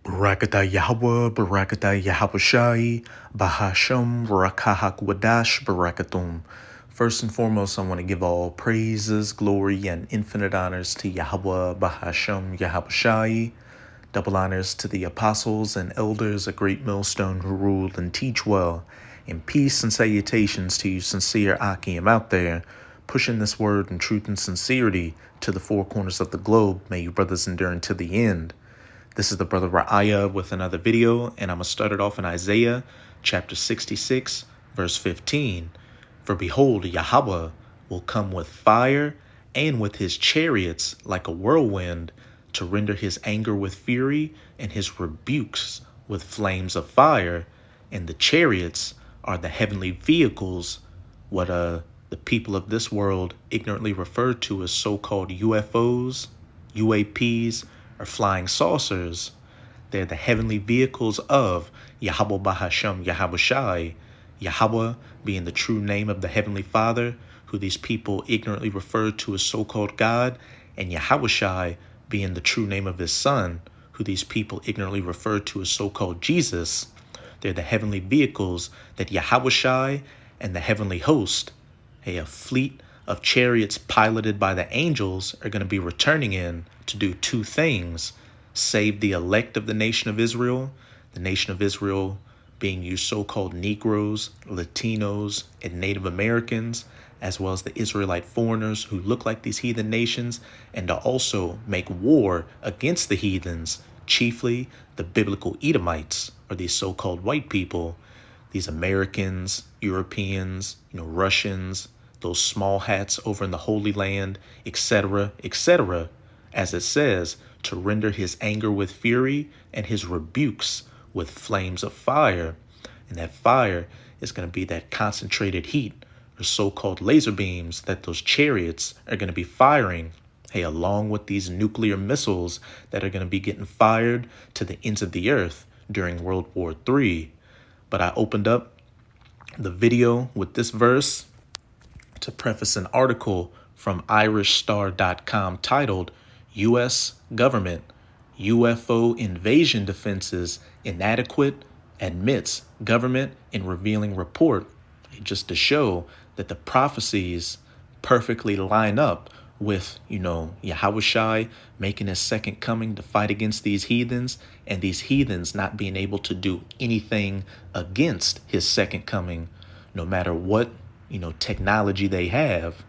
Barakatah Yahweh, Barakatah Yahweh Bahasham, Barakahak Wadash, Barakatum. First and foremost, I want to give all praises, glory, and infinite honors to Yahweh, Bahasham, Yahweh. Double honors to the apostles and elders, a great millstone who rule and teach well. And peace and salutations to you sincere Akim out there, pushing this word in truth and sincerity to the four corners of the globe. May you brothers endure until the end. This is the brother Ra'aya with another video, and I'm going to start it off in Isaiah chapter 66, verse 15. For behold, Yahweh will come with fire and with his chariots like a whirlwind to render his anger with fury and his rebukes with flames of fire. And the chariots are the heavenly vehicles, what the people of this world ignorantly refer to as so-called UFOs, UAPs, or flying saucers. They're the heavenly vehicles of Yahweh Bahasham Yahweh Shai, Yahweh being the true name of the Heavenly Father, who these people ignorantly refer to as so-called God, and Yahweh Shai being the true name of his Son, who these people ignorantly refer to as so-called Jesus. They're the heavenly vehicles that Yahweh Shai and the heavenly host, a fleet of chariots piloted by the angels, are going to be returning in to do two things: save the elect of the nation of Israel being you so-called Negroes, Latinos, and Native Americans, as well as the Israelite foreigners who look like these heathen nations, and to also make war against the heathens, chiefly the biblical Edomites, or these so-called white people, these Americans, Europeans, Russians, those small hats over in the Holy Land, etc., etc., as it says, to render his anger with fury and his rebukes with flames of fire. And that fire is going to be that concentrated heat, or so-called laser beams, that those chariots are going to be firing, along with these nuclear missiles that are going to be getting fired to the ends of the earth during World War III. But I opened up the video with this verse to preface an article from irishstar.com titled U.S. Government UFO Invasion Defenses Inadequate, Admits Government in Revealing Report, just to show that the prophecies perfectly line up with, Yahweh Shai making his second coming to fight against these heathens, and these heathens not being able to do anything against his second coming, no matter what, technology they have.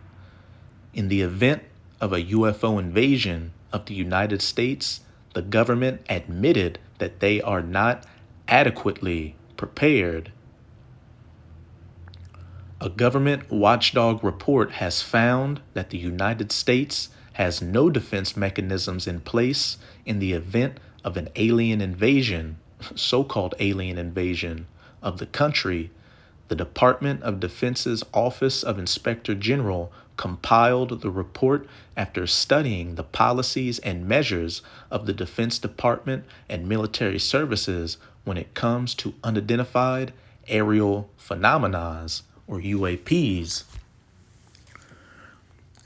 In the event of a UFO invasion of the United States, the government admitted that they are not adequately prepared. A government watchdog report has found that the United States has no defense mechanisms in place in the event of an alien invasion, so-called alien invasion, of the country. The Department of Defense's Office of Inspector General compiled the report after studying the policies and measures of the Defense Department and military services when it comes to unidentified aerial phenomena, or UAPs.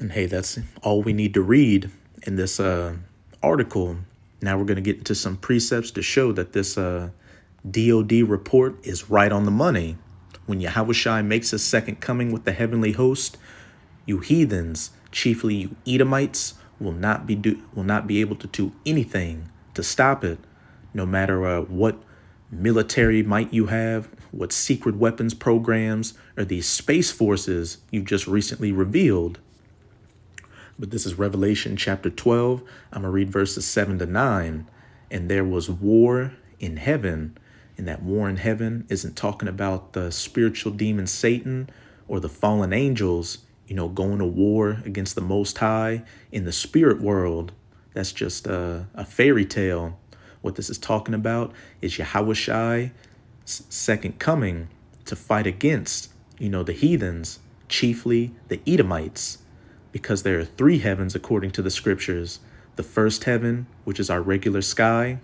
And that's all we need to read in this article. Now we're going to get into some precepts to show that this D.O.D report is right on the money. When Yahweh Shai makes his second coming with the heavenly host, you heathens, chiefly you Edomites, will not be able to do anything to stop it, no matter what military might you have, what secret weapons programs, or these space forces you've just recently revealed. But this is Revelation chapter 12. I'm going to read verses 7 to 9. And there was war in heaven. And that war in heaven isn't talking about the spiritual demon Satan or the fallen angels, going to war against the Most High in the spirit world. That's just a fairy tale. What this is talking about is Yahweh Shai's second coming to fight against, the heathens, chiefly the Edomites, because there are three heavens according to the scriptures. The first heaven, which is our regular sky,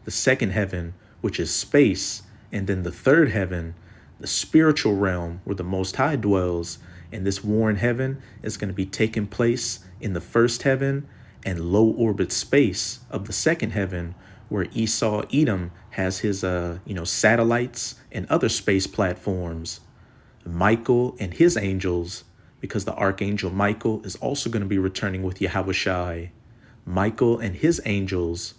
the second heaven, which is space, and then the third heaven, the spiritual realm where the Most High dwells. And this war in heaven is going to be taking place in the first heaven and low orbit space of the second heaven, where Esau Edom has his satellites and other space platforms. Michael and his angels, because the archangel Michael is also going to be returning with Yahushai. Michael and his angels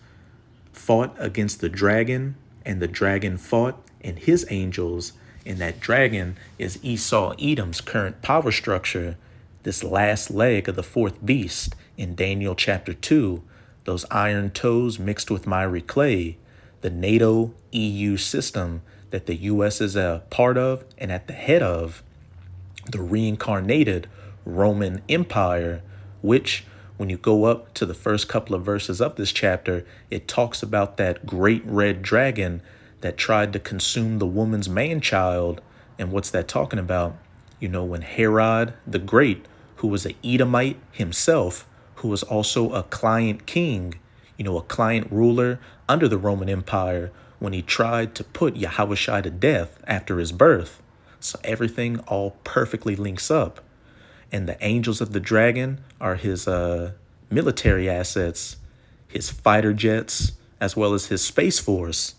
fought against the dragon, and the dragon fought and his angels, and that dragon is Esau Edom's current power structure, this last leg of the fourth beast in Daniel chapter 2, those iron toes mixed with miry clay, the NATO EU system that the US is a part of and at the head of, the reincarnated Roman Empire, which, when you go up to the first couple of verses of this chapter, it talks about that great red dragon that tried to consume the woman's man-child. And what's that talking about? When Herod the Great, who was an Edomite himself, who was also a client king, a client ruler under the Roman Empire, when he tried to put Yahushua to death after his birth. So everything all perfectly links up. And the angels of the dragon are his military assets, his fighter jets, as well as his space force.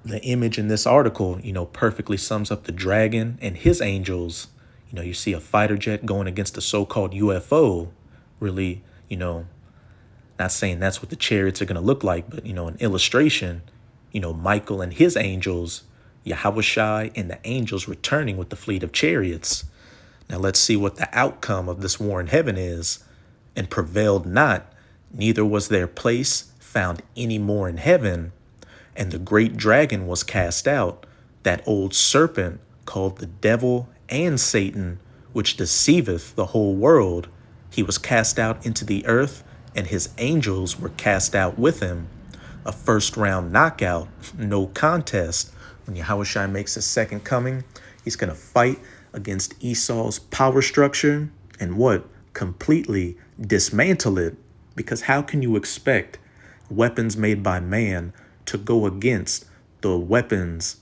The image in this article, perfectly sums up the dragon and his angels. You see a fighter jet going against a so-called UFO. Really, not saying that's what the chariots are going to look like, but, an illustration, Michael and his angels, Yahushai and the angels returning with the fleet of chariots. Now let's see what the outcome of this war in heaven is. And prevailed not, neither was their place found any more in heaven. And the great dragon was cast out, that old serpent called the devil and Satan, which deceiveth the whole world. He was cast out into the earth, and his angels were cast out with him. A first round knockout, no contest. When Yahushua makes his second coming, he's going to fight against Esau's power structure and completely dismantle it. Because how can you expect weapons made by man to go against the weapons,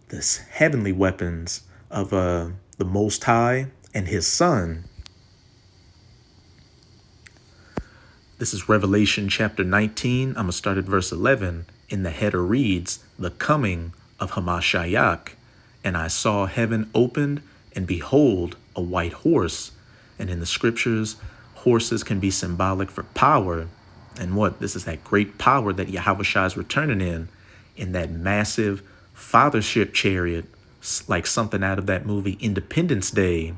this heavenly weapons of the Most High and his Son? This is Revelation chapter 19. I'm going to start at verse 11. In the header reads, the coming of Hamashiach. And I saw heaven opened, and behold, a white horse. And in the scriptures, horses can be symbolic for power. And this is that great power that Yahushua is returning in that massive fathership chariot, like something out of that movie Independence Day.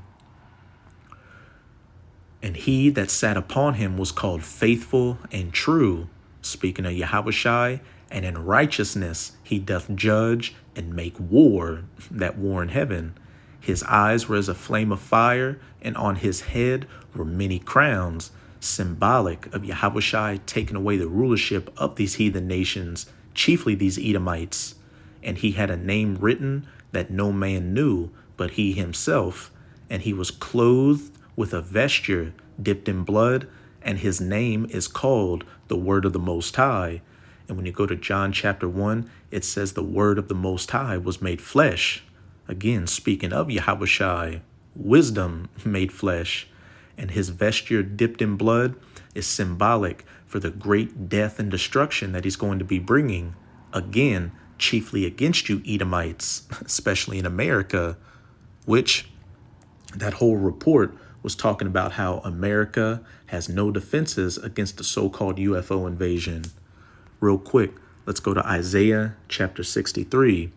And he that sat upon him was called Faithful and True, speaking of Yahushua, and in righteousness he doth judge and make war, that war in heaven. His eyes were as a flame of fire, and on his head were many crowns, symbolic of Yahushua taking away the rulership of these heathen nations, chiefly these Edomites. And he had a name written that no man knew but he himself, and he was clothed with a vesture dipped in blood, and his name is called the Word of the Most High. And when you go to John chapter 1, it says the Word of the Most High was made flesh. Again, speaking of Yahushua, wisdom made flesh. And his vesture dipped in blood is symbolic for the great death and destruction that he's going to be bringing. Again, chiefly against you Edomites, especially in America, which that whole report was talking about how America has no defenses against the so-called UFO invasion. Real quick, let's go to Isaiah chapter 63.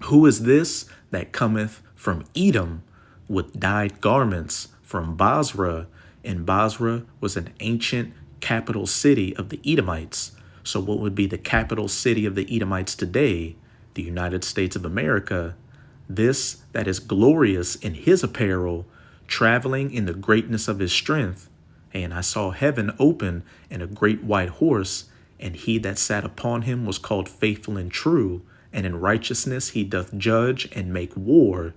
Who is this that cometh from Edom with dyed garments from Basra? And Basra was an ancient capital city of the Edomites. So what would be the capital city of the Edomites today? The United States of America. This that is glorious in his apparel, traveling in the greatness of his strength. And I saw heaven open, and a great white horse, and he that sat upon him was called Faithful and True, and in righteousness he doth judge and make war.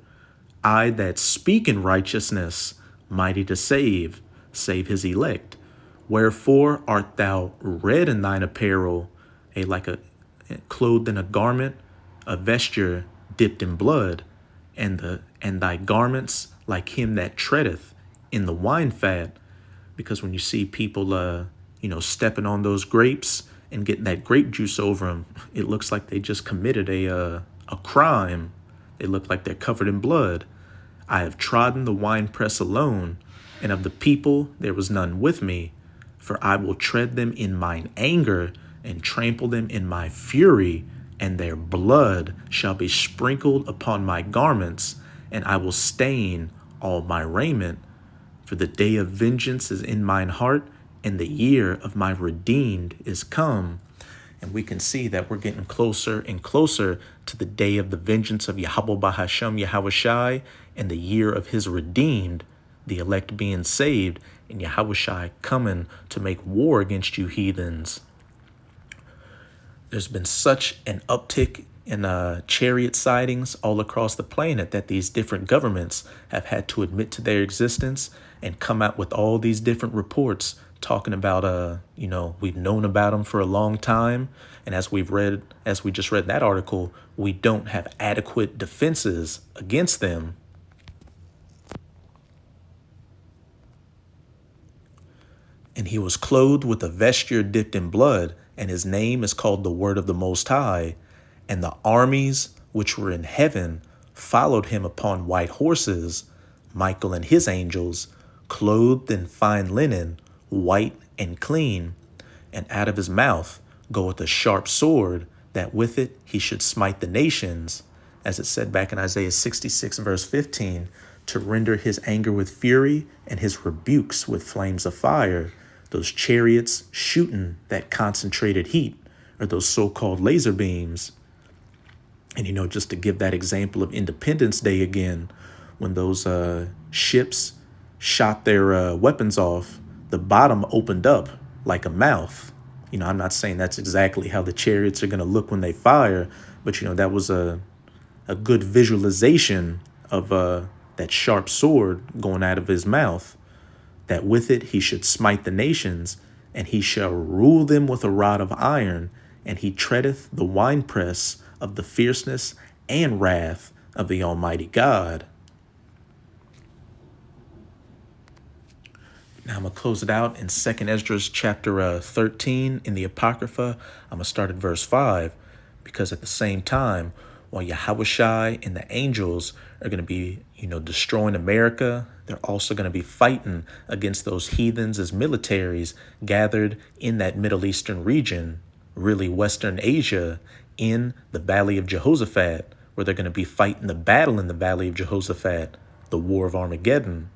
I that speak in righteousness, mighty to save his elect. Wherefore art thou red in thine apparel, clothed in a garment, a vesture dipped in blood, and thy garments like him that treadeth in the wine fat. Because when you see people stepping on those grapes and getting that grape juice over them. It looks like they just committed a crime. They look like they're covered in blood. I have trodden the winepress alone, and of the people there was none with me. For I will tread them in mine anger and trample them in my fury, and their blood shall be sprinkled upon my garments, and I will stain all my raiment. For the day of vengeance is in mine heart, and the year of my redeemed is come. And we can see that we're getting closer and closer to the day of the vengeance of Yahweh Bahashem Yahushai and the year of his redeemed, the elect being saved, and Yahushai coming to make war against you heathens. There's been such an uptick in chariot sightings all across the planet that these different governments have had to admit to their existence and come out with all these different reports talking about, we've known about them for a long time. And as we just read that article, we don't have adequate defenses against them. And he was clothed with a vesture dipped in blood, and his name is called the Word of the Most High. And the armies which were in heaven followed him upon white horses, Michael and his angels, clothed in fine linen, white and clean. And out of his mouth goeth a sharp sword, that with it he should smite the nations, as it said back in Isaiah 66 verse 15, to render his anger with fury and his rebukes with flames of fire. Those chariots shooting that concentrated heat, or those so-called laser beams. And, just to give that example of Independence Day again, when those ships shot their weapons off, the bottom opened up like a mouth. I'm not saying that's exactly how the chariots are going to look when they fire, but, that was a good visualization of that sharp sword going out of his mouth, that with it he should smite the nations, and he shall rule them with a rod of iron, and he treadeth the winepress of the fierceness and wrath of the Almighty God. Now I'm going to close it out in 2nd Ezra chapter 13 in the Apocrypha. I'm going to start at verse 5, because at the same time, while Yahushai and the angels are going to be, destroying America, they're also going to be fighting against those heathens as militaries gathered in that Middle Eastern region, really Western Asia, in the Valley of Jehoshaphat, where they're going to be fighting the battle in the Valley of Jehoshaphat, the War of Armageddon.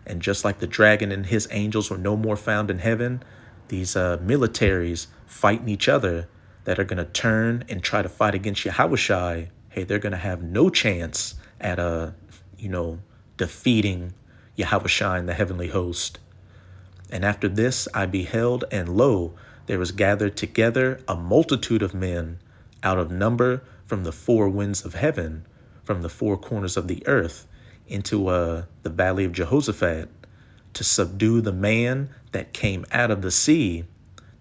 And just like the dragon and his angels were no more found in heaven, these militaries fighting each other that are going to turn and try to fight against Yahushai, hey, they're going to have no chance at, defeating Yahushai and the heavenly host. And after this I beheld, and lo, there was gathered together a multitude of men out of number from the four winds of heaven, from the four corners of the earth, into the Valley of Jehoshaphat, to subdue the man that came out of the sea,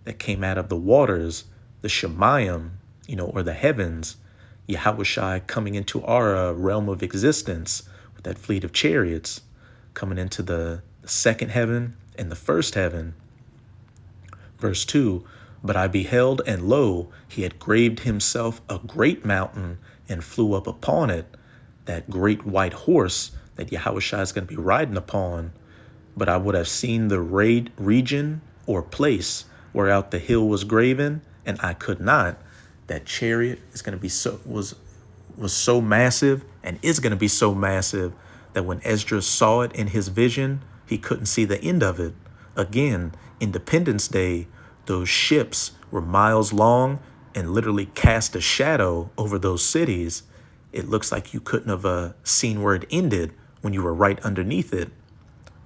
that came out of the waters, the Shemayim, or the heavens, Yahushai coming into our realm of existence with that fleet of chariots, coming into the second heaven and the first heaven. Verse 2, but I beheld, and lo, he had graved himself a great mountain and flew up upon it, that great white horse that Yahushua is going to be riding upon. But I would have seen the region or place whereout the hill was graven, and I could not. That chariot is going to be was so massive, and is going to be so massive, that when Esdras saw it in his vision, he couldn't see the end of it. Again, Independence Day, those ships were miles long and literally cast a shadow over those cities. It looks like you couldn't have seen where it ended when you were right underneath it.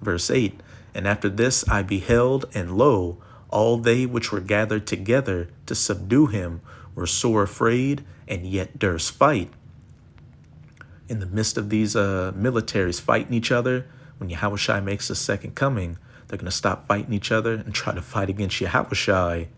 Verse 8, and after this I beheld, and lo, all they which were gathered together to subdue him were sore afraid, and yet durst fight. In the midst of these militaries fighting each other, when Yahushai makes the second coming, they're going to stop fighting each other and try to fight against Yahushai.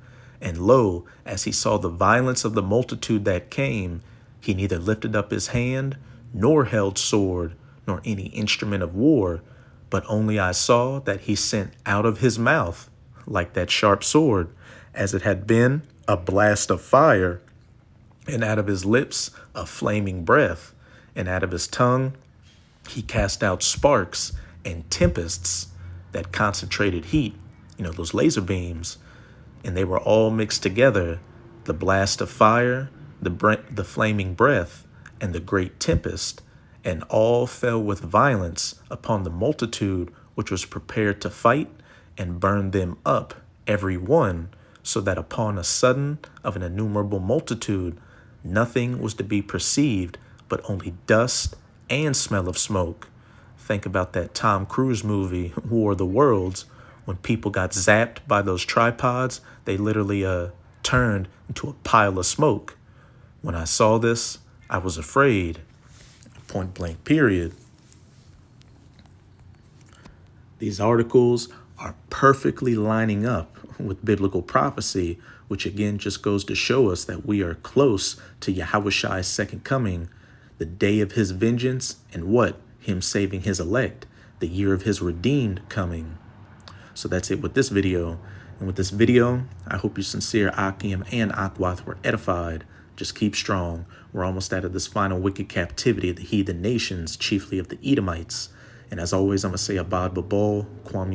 And lo, as he saw the violence of the multitude that came, he neither lifted up his hand, nor held sword, nor any instrument of war, but only I saw that he sent out of his mouth like that sharp sword, as it had been a blast of fire, and out of his lips a flaming breath, and out of his tongue he cast out sparks and tempests, that concentrated heat, those laser beams, and they were all mixed together, the blast of fire, the flaming breath, and the great tempest, and all fell with violence upon the multitude which was prepared to fight, and burned them up, every one, so that upon a sudden of an innumerable multitude nothing was to be perceived but only dust and smell of smoke. Think about that Tom Cruise movie, War of the Worlds, when people got zapped by those tripods. They literally turned into a pile of smoke. When I saw this, I was afraid. Point blank, period. These articles are perfectly lining up with biblical prophecy, which again just goes to show us that we are close to Yahweh's second coming, the day of his vengeance, and what? Him saving his elect, the year of his redeemed coming. So that's it with this video. And with this video, I hope your sincere Akim and Akwath were edified. Just keep strong. We're almost out of this final wicked captivity of the heathen nations, chiefly of the Edomites. And as always, I'm going to say Abad Babal, Kwam